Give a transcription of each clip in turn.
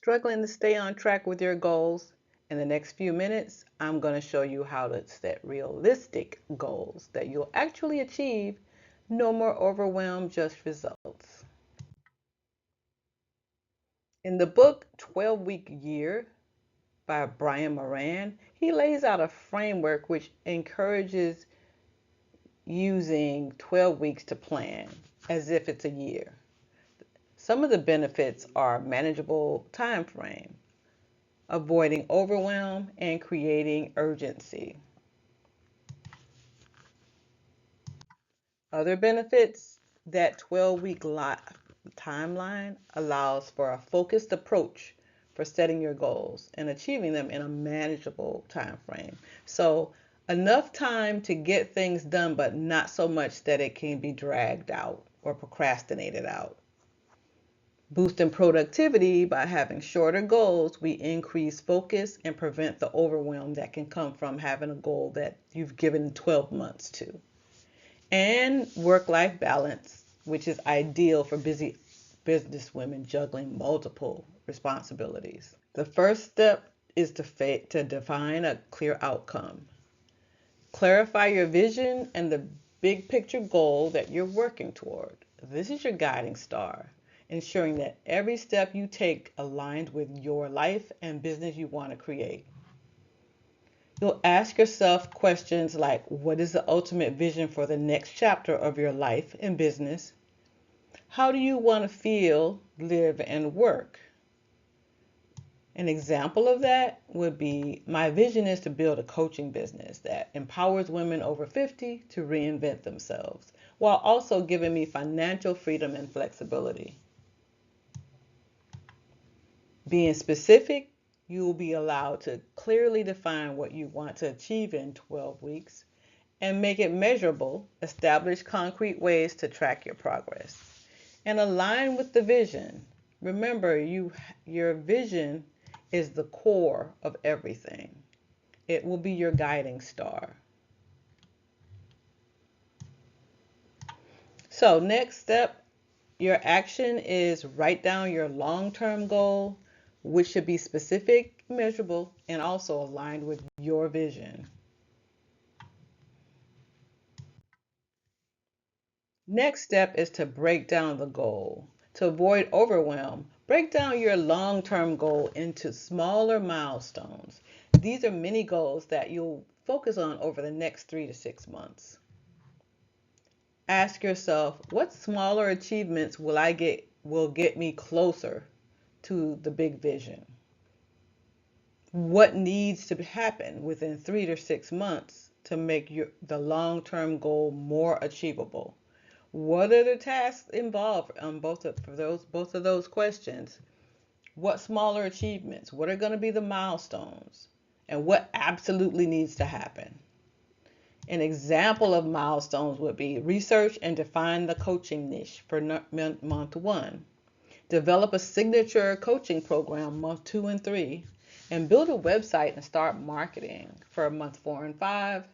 Struggling to stay on track with your goals? In the next few minutes, I'm going to show you how to set realistic goals that you'll actually achieve. No more overwhelm, just results. In the book 12-Week Year by Brian Moran, he lays out a framework which encourages using 12 weeks to plan as if it's a year. Some of the benefits are manageable time frame, avoiding overwhelm, and creating urgency. Other benefits, that 12-week timeline allows for a focused approach for setting your goals and achieving them in a manageable time frame. So enough time to get things done, but not so much that it can be dragged out or procrastinated out. Boosting productivity by having shorter goals, we increase focus and prevent the overwhelm that can come from having a goal that you've given 12 months to. And work-life balance, which is ideal for busy business women juggling multiple responsibilities. The first step is to define a clear outcome. Clarify your vision and the big picture goal that you're working toward. This is your guiding star, ensuring that every step you take aligns with your life and business you want to create. You'll ask yourself questions like, what is the ultimate vision for the next chapter of your life and business? How do you want to feel, live, and work? An example of that would be, my vision is to build a coaching business that empowers women over 50 to reinvent themselves, while also giving me financial freedom and flexibility. Being specific, you will be allowed to clearly define what you want to achieve in 12 weeks and make it measurable. Establish concrete ways to track your progress and align with the vision. Remember, your vision is the core of everything. It will be your guiding star. So next step, your action is write down your long-term goal, which should be specific, measurable, and also aligned with your vision. Next step is to break down the goal. To avoid overwhelm, break down your long-term goal into smaller milestones. These are mini goals that you'll focus on over the next 3 to 6 months. Ask yourself, what smaller achievements will get me closer to the big vision? What needs to happen within 3 to 6 months to make the long-term goal more achievable? What are the tasks involved on both of those questions? What smaller achievements? What are going to be the milestones? And what absolutely needs to happen? An example of milestones would be research and define the coaching niche for month 1. Develop a signature coaching program month 2 and 3. And build a website and start marketing for month 4 and 5.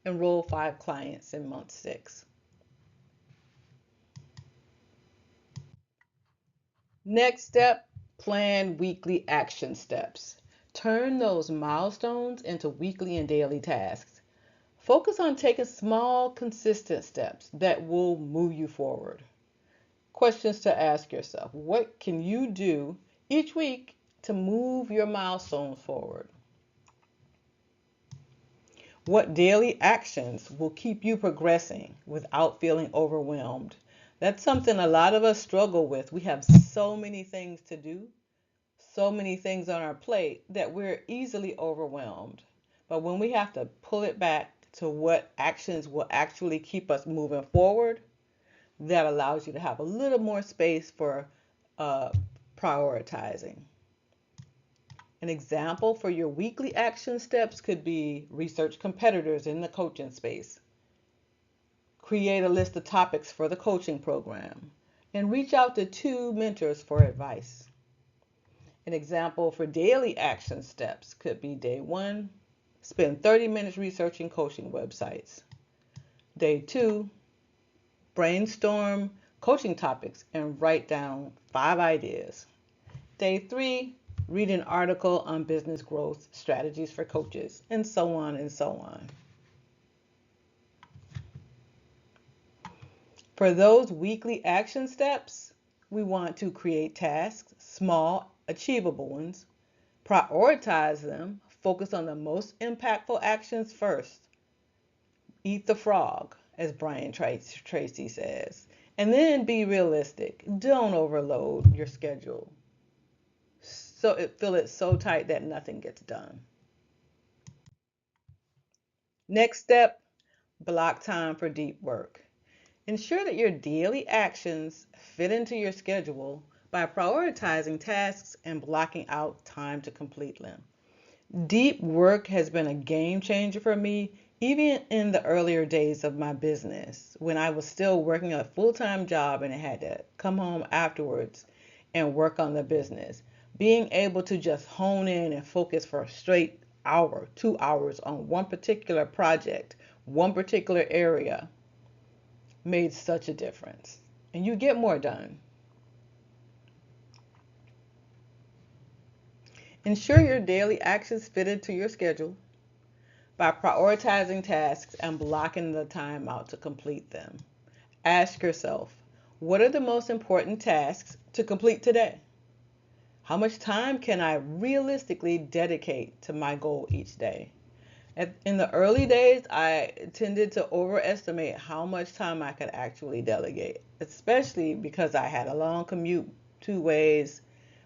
Enroll 5 clients in month 6. Next step, plan weekly action steps. Turn those milestones into weekly and daily tasks. Focus on taking small, consistent steps that will move you forward. Questions to ask yourself. What can you do each week to move your milestones forward? What daily actions will keep you progressing without feeling overwhelmed? That's something a lot of us struggle with. We have so many things to do, so many things on our plate that we're easily overwhelmed. But when we have to pull it back to what actions will actually keep us moving forward, that allows you to have a little more space for prioritizing. An example for your weekly action steps could be research competitors in the coaching space, create a list of topics for the coaching program, and reach out to 2 mentors for advice. An example for daily action steps could be day 1, spend 30 minutes researching coaching websites. Day 2, brainstorm coaching topics and write down 5 ideas. Day 3, read an article on business growth strategies for coaches, and so on and so on. For those weekly action steps, we want to create tasks, small, achievable ones, prioritize them, focus on the most impactful actions first, eat the frog, as Brian Tracy says, and then be realistic. Don't overload your schedule. Fill it so tight that nothing gets done. Next step, block time for deep work. Ensure that your daily actions fit into your schedule by prioritizing tasks and blocking out time to complete them. Deep work has been a game changer for me, even in the earlier days of my business when I was still working a full time job and I had to come home afterwards and work on the business. Being able to just hone in and focus for a straight hour, 2 hours on one particular project, one particular area made such a difference. And you get more done. Ensure your daily actions fit into your schedule by prioritizing tasks and blocking the time out to complete them. Ask yourself, what are the most important tasks to complete today? How much time can I realistically dedicate to my goal each day? In the early days, I tended to overestimate how much time I could actually delegate, especially because I had a long commute 2 ways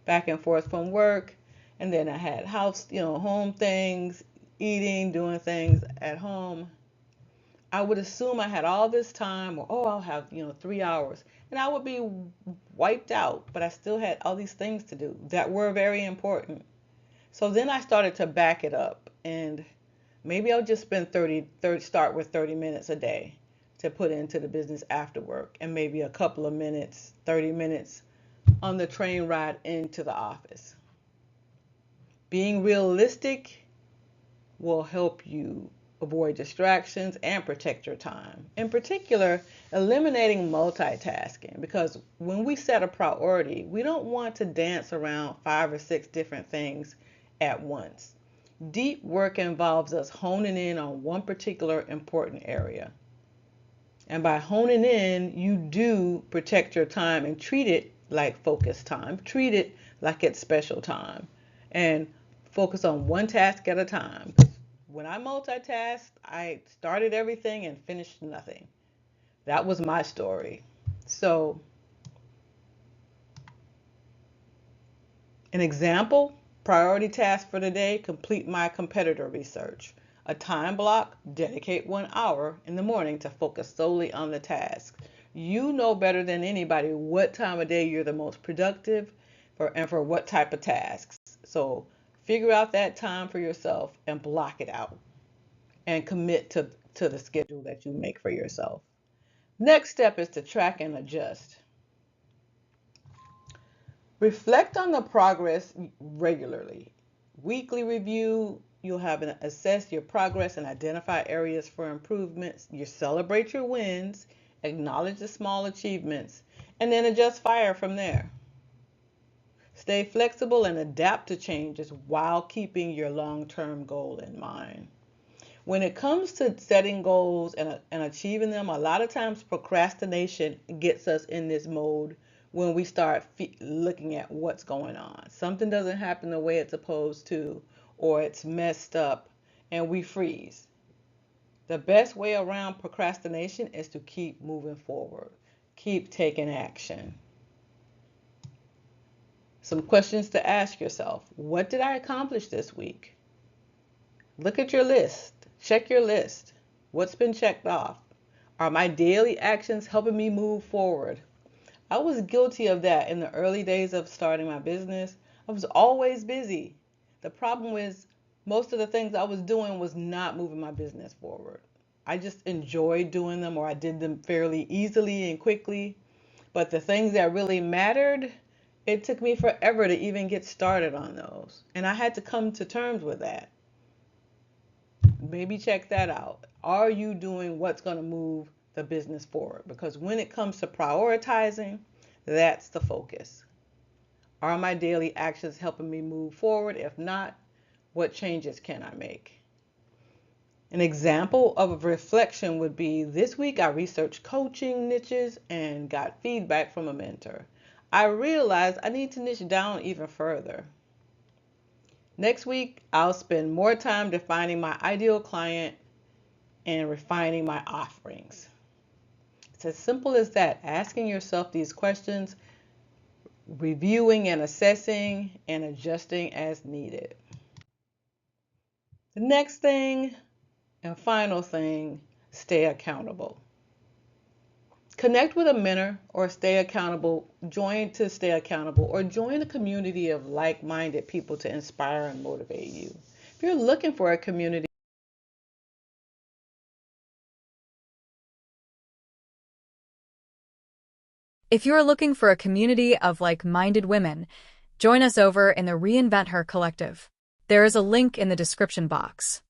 back and forth from work, and then I had home things, eating, doing things at home. I would assume I had all this time, or I'll have 3 hours, and I would be wiped out. But I still had all these things to do that were very important. So then I started to back it up, and maybe I'll just spend start with 30 minutes a day to put into the business after work, and maybe a couple of minutes, 30 minutes on the train ride into the office. Being realistic will help you avoid distractions and protect your time. In particular, eliminating multitasking, because when we set a priority, we don't want to dance around 5 or 6 different things at once. Deep work involves us honing in on one particular important area. And by honing in, you do protect your time and treat it like focus time. Treat it like it's special time. And focus on one task at a time. When I multitasked, I started everything and finished nothing. That was my story. So, an example, priority task for today, complete my competitor research. A time block, dedicate 1 hour in the morning to focus solely on the task. You know better than anybody what time of day you're the most productive for what type of tasks. So figure out that time for yourself and block it out and commit to the schedule that you make for yourself. Next step is to track and adjust. Reflect on the progress regularly. Weekly review, you'll have an assess your progress and identify areas for improvements. You celebrate your wins, acknowledge the small achievements, and then adjust fire from there. Stay flexible and adapt to changes while keeping your long-term goal in mind. When it comes to setting goals and achieving them, a lot of times procrastination gets us in this mode when we start looking at what's going on. Something doesn't happen the way it's supposed to, or it's messed up, and we freeze. The best way around procrastination is to keep moving forward, keep taking action. Some questions to ask yourself. What did I accomplish this week? Look at your list. Check your list. What's been checked off? Are my daily actions helping me move forward? I was guilty of that in the early days of starting my business. I was always busy. The problem is most of the things I was doing was not moving my business forward. I just enjoyed doing them, or I did them fairly easily and quickly. But the things that really mattered, it took me forever to even get started on those. And I had to come to terms with that. Maybe check that out. Are you doing what's going to move the business forward? Because when it comes to prioritizing, that's the focus. Are my daily actions helping me move forward? If not, what changes can I make? An example of a reflection would be this week I researched coaching niches and got feedback from a mentor. I realized I need to niche down even further. Next week, I'll spend more time defining my ideal client and refining my offerings. It's as simple as that, asking yourself these questions, reviewing and assessing, and adjusting as needed. The next thing and final thing, stay accountable. Connect with a mentor or stay accountable, or join a community of like minded people to inspire and motivate you. If you're looking for a community, If you are looking for a community of like-minded women, join us over in the Reinvent Her Collective. There is a link in the description box.